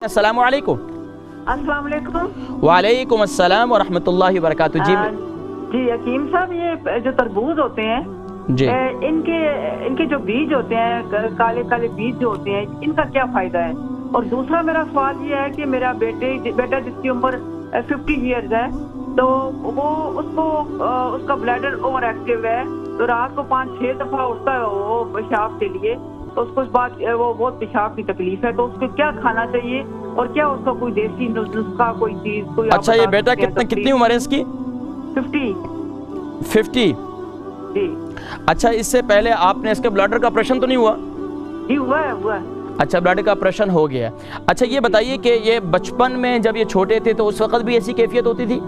अस्सलामु अलैकुम। अस्सलाम वालेकुम। वालेकुम अस्सलाम व रहमतुल्लाहि व बरकातुहू। जी हकीम साहब, ये जो तरबूज होते हैं जी, इनके जो बीज होते हैं, काले काले बीज जो होते हैं, इनका क्या फायदा है? और दूसरा मेरा सवाल ये है कि मेरा बेटा जिसकी उम्र 50 ईयर्स है, तो वो उसका ब्लैडर ओवर एक्टिव है, तो रात को 5-6 दफा उठता है वो पेशाब के लिए, तो उसको इस बात वो बहुत पेशाब की तकलीफ है, तो उसको क्या खाना चाहिए और क्या उसका कोई देसी नुस्खा कोई चीज कोई? अच्छा, ये बेटा कितनी उम्र है इसकी? 50। जी। अच्छा, इससे पहले आपने इसके ब्लडर का ऑपरेशन तो नहीं हुआ? जी हुआ है। अच्छा, ब्लड का ऑपरेशन हो गया। अच्छा, ये बताइए कि ये बचपन में जब ये छोटे थे तो उस वक्त भी ऐसी कैफियत होती थी?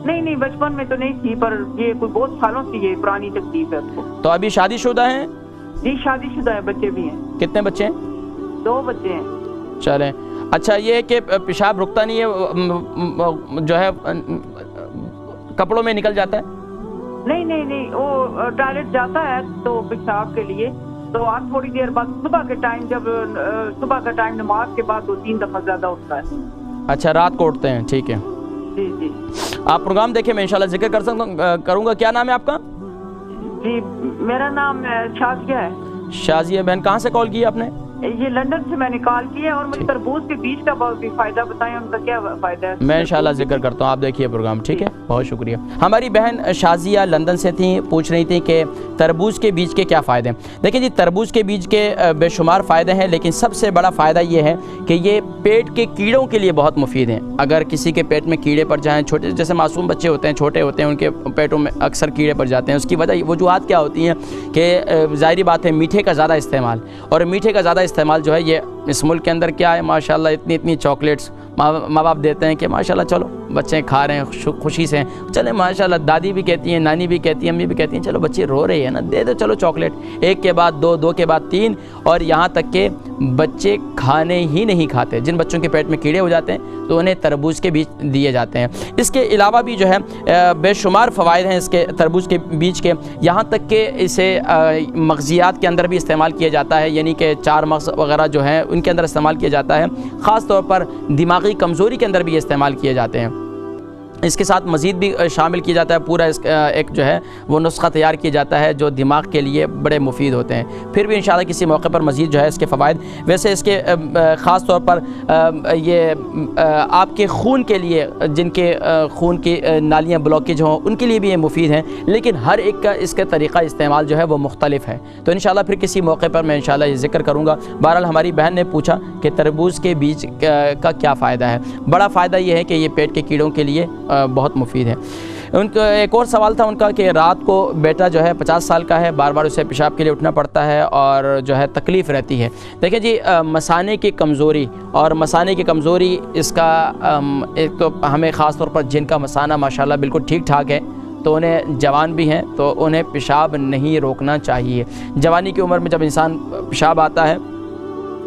नहीं, बचपन में तो नहीं थी, पर ये कोई बहुत सालों से ये पुरानी तकलीफ है उसको। तो अभी शादीशुदा हैं? जी शादीशुदा है, बच्चे भी हैं। कितने बच्चे हैं? 2 बच्चे हैं। चलें। अच्छा, ये है कि पेशाब रुकता नहीं है, जो है कपड़ों में निकल जाता है? नहीं, वो टॉयलेट जाता है तो पेशाब के लिए, तो आज थोड़ी देर बाद सुबह के टाइम, जब सुबह का टाइम नमाज के बाद 2-3 दफा ज्यादा उठता है। अच्छा, रात को उठते हैं, ठीक है। जी। आप प्रोग्राम देखें, मैं इंशाल्लाह जिक्र करूँगा। क्या नाम है आपका? जी, मेरा नाम शाजिया है। शाजिया बहन, कहाँ से कॉल की आपने? ये लंदन से मैंने कॉल किया, और मुझे तरबूज के बीज का बहुत भी फायदा बताएं, उनका क्या फायदा है? मैं इंशाल्लाह जिक्र करता हूँ, आप देखिए प्रोग्राम, ठीक है। बहुत शुक्रिया। हमारी बहन शाजिया लंदन से थी, पूछ रही थी कि तरबूज के बीज के क्या फ़ायदे हैं। देखिए जी, तरबूज के बीज के बेशुमार फ़ायदे हैं, लेकिन सबसे बड़ा फ़ायदा ये है कि ये पेट के कीड़ों के लिए बहुत मुफीद हैं। अगर किसी के पेट में कीड़े पड़ जाएँ, छोटे जैसे मासूम बच्चे होते हैं, छोटे होते हैं, उनके पेटों में अक्सर कीड़े पड़ जाते हैं। उसकी वजह वजूहात क्या होती हैं कि ज़ाहिरी बात है, मीठे का ज़्यादा इस्तेमाल, और मीठे का ज़्यादा इस्तेमाल जो है, ये इस मुल्क के अंदर क्या है, माशाल्लाह इतनी चॉकलेट्स माँ बाप देते हैं कि माशाल्लाह चलो बच्चे खा रहे हैं खुशी से, चले माशाल्लाह। दादी भी कहती हैं, नानी भी कहती हैं, अम्मी भी कहती हैं, चलो बच्चे रो रहे हैं ना, दे दो चलो चॉकलेट, एक के बाद दो के बाद 3, और यहाँ तक के बच्चे खाने ही नहीं खाते। जिन बच्चों के पेट में कीड़े हो जाते हैं तो उन्हें तरबूज के बीज दिए जाते हैं। इसके अलावा भी जो है बेशुमार फ़वाइद हैं इसके तरबूज के बीज के, यहाँ तक कि इसे मग़ज़ियात के अंदर भी इस्तेमाल किया जाता है, यानी कि 4 मग़ज़ वगैरह जो हैं उनके अंदर इस्तेमाल किया जाता है। ख़ास तौर पर दिमागी कमज़ोरी के अंदर भी इस्तेमाल किए जाते हैं। इसके साथ मज़ीद भी शामिल किया जाता है, पूरा एक जो है वो नुस्खा तैयार किया जाता है जो दिमाग के लिए बड़े मुफीद होते हैं। फिर भी इंशाल्लाह किसी मौके पर मज़ीद जो है इसके फ़वाइद, वैसे इसके ख़ास तौर पर ये आपके खून के लिए, जिनके खून की नालियाँ ब्लॉकेज हों, उनके लिए भी ये मुफीद हैं, लेकिन हर एक का इसका तरीक़ा इस्तेमाल जो है वो मुख्तलिफ है। तो इंशाल्लाह फिर किसी मौके पर मैं इंशाल्लाह ये ज़िक्र करूँगा। बहरहाल हमारी बहन ने पूछा कि तरबूज़ के बीज का क्या फ़ायदा है। बड़ा फ़ायदा ये है कि ये पेट के कीड़ों के लिए बहुत मुफीद है। उनका एक और सवाल था उनका कि रात को बेटा जो है 50 साल का है, बार बार उसे पेशाब के लिए उठना पड़ता है और जो है तकलीफ़ रहती है। देखिए जी, मसाने की कमज़ोरी, और मसाने की कमज़ोरी इसका एक तो हमें ख़ास तौर पर जिनका मसाना माशाल्लाह बिल्कुल ठीक ठाक है, तो उन्हें जवान भी हैं, तो उन्हें पेशाब नहीं रोकना चाहिए। जवानी की उम्र में जब इंसान पेशाब आता है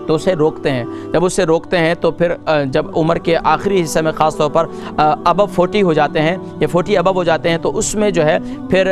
तो उसे रोकते हैं। जब उसे रोकते हैं तो फिर जब उम्र के आखिरी हिस्से में ख़ास तौर पर अबव 40 हो जाते हैं, या 40 अबव हो जाते हैं, तो उसमें जो है फिर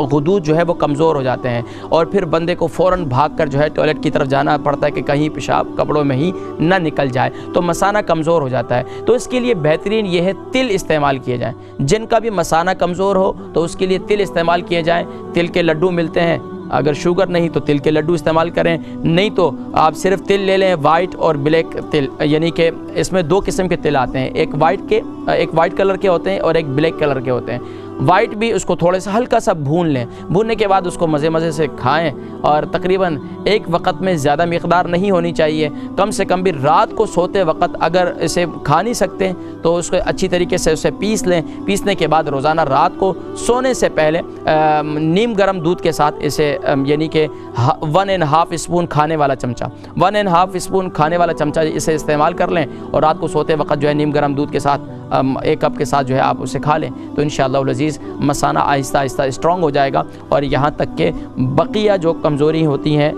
गुदूद जो है वो कमज़ोर हो जाते हैं, और फिर बंदे को फ़ौरन भागकर जो है टॉयलेट की तरफ जाना पड़ता है कि कहीं पेशाब कपड़ों में ही ना निकल जाए, तो मसाना कमज़ोर हो जाता है। तो इसके लिए बेहतरीन ये है तिल इस्तेमाल किए जाएँ। जिनका भी मसाना कमज़ोर हो तो उसके लिए तिल इस्तेमाल किए जाएँ। तिल के लड्डू मिलते हैं, अगर शुगर नहीं तो तिल के लड्डू इस्तेमाल करें, नहीं तो आप सिर्फ तिल ले लें, वाइट और ब्लैक तिल, यानी कि इसमें 2 किस्म के तिल आते हैं, एक वाइट कलर के होते हैं और एक ब्लैक कलर के होते हैं। वाइट भी उसको थोड़ा सा हल्का सा भून लें, भूनने के बाद उसको मज़े से खाएं, और तकरीबन एक वक्त में ज़्यादा मिक़दार नहीं होनी चाहिए। कम से कम भी रात को सोते वक्त अगर इसे खा नहीं सकते तो उसको अच्छी तरीके से उसे पीस लें। पीसने के बाद रोज़ाना रात को सोने से पहले नीम गर्म दूध के साथ इसे, यानी कि 1.5 स्पून खाने वाला चमचा, 1.5 स्पून खाने वाला चमचा इसे इस्तेमाल कर लें, और रात को सोते वक्त जो है नीम गर्म दूध के साथ 1 कप के साथ जो है आप उसे खा लें, तो इंशाअल्लाह अज़ीज़ मसाना आहिस्ता आहिस्ता स्ट्रॉन्ग हो जाएगा। और यहाँ तक के बकिया जो कमज़ोरी होती हैं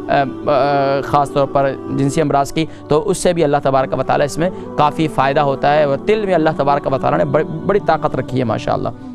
ख़ास तौर पर जिनसी अमराज की, तो उससे भी अल्लाह तबारक व तआला इसमें काफ़ी फ़ायदा होता है। और तिल में अल्लाह तबारक व तआला ने बड़ी ताकत रखी है माशाअल्लाह।